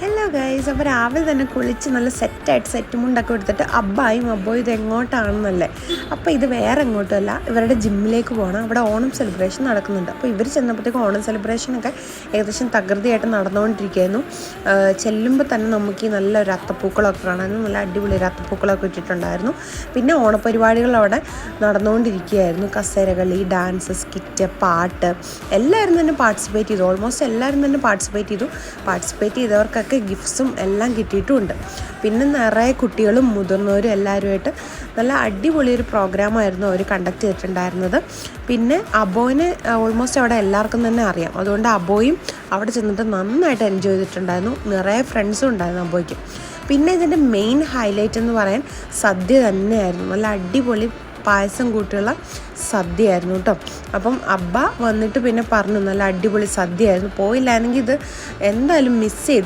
Hello guys, അപ്പോൾ രാവിലെ തന്നെ കുളിച്ച് നല്ല സെറ്റ് മുണ്ടൊക്കെ എടുത്തിട്ട് അബ്ബായും അബ്ബോയും ഇത് എങ്ങോട്ടാണെന്നല്ലേ. അപ്പോൾ ഇത് വേറെ എങ്ങോട്ടുമല്ല, ഇവരുടെ ജിമ്മിലേക്ക് പോകണം. അവിടെ ഓണം സെലിബ്രേഷൻ നടക്കുന്നുണ്ട്. അപ്പോൾ ഇവർ ചെന്നപ്പോഴത്തേക്കും ഓണം സെലിബ്രേഷനൊക്കെ ഏകദേശം തകൃതിയായിട്ട് നടന്നുകൊണ്ടിരിക്കുകയായിരുന്നു. ചെല്ലുമ്പോൾ തന്നെ നമുക്ക് ഈ നല്ലൊരു അത്തപ്പൂക്കളമൊക്കെ കാണാനും നല്ല അടിപൊളി ഒരു അത്തപ്പൂക്കളമൊക്കെ ഇട്ടിട്ടുണ്ടായിരുന്നു. പിന്നെ ഓണപ്പരിപാടികൾ അവിടെ നടന്നുകൊണ്ടിരിക്കുകയായിരുന്നു. കസേരകളി, ഡാൻസ്, സ്കിറ്റ്, പാട്ട് എല്ലാവരും തന്നെ പാർട്ടിസിപ്പേറ്റ് ചെയ്തു. ഓൾമോസ്റ്റ് എല്ലാവരും തന്നെ പാർട്ടിസിപ്പേറ്റ് ചെയ്തവർക്കൊക്കെ ഗിഫ്റ്റ്സും എല്ലാം കിട്ടിയിട്ടുമുണ്ട്. പിന്നെ നിറയെ കുട്ടികളും മുതിർന്നവരും എല്ലാവരുമായിട്ട് നല്ല അടിപൊളി ഒരു പ്രോഗ്രാമായിരുന്നു അവർ കണ്ടക്ട് ചെയ്തിട്ടുണ്ടായിരുന്നത്. പിന്നെ അബോയിനെ ഓൾമോസ്റ്റ് അവിടെ എല്ലാവർക്കും തന്നെ അറിയാം. അതുകൊണ്ട് അബോയും അവിടെ ചെന്നിട്ട് നന്നായിട്ട് എൻജോയ് ചെയ്തിട്ടുണ്ടായിരുന്നു. നിറയെ ഫ്രണ്ട്സും ഉണ്ടായിരുന്നു അബോയ്ക്ക്. പിന്നെ ഇതിൻ്റെ മെയിൻ ഹൈലൈറ്റ് എന്ന് പറയാൻ സദ്യ തന്നെയായിരുന്നു. നല്ല അടിപൊളി പായസം കൂട്ടിയുള്ള സദ്യയായിരുന്നു കേട്ടോ. അപ്പം അബ്ബ വന്നിട്ട് പിന്നെ പറഞ്ഞു നല്ല അടിപൊളി സദ്യയായിരുന്നു, പോയില്ലായിരുന്നെങ്കിൽ ഇത് എന്തായാലും മിസ് ചെയ്തു.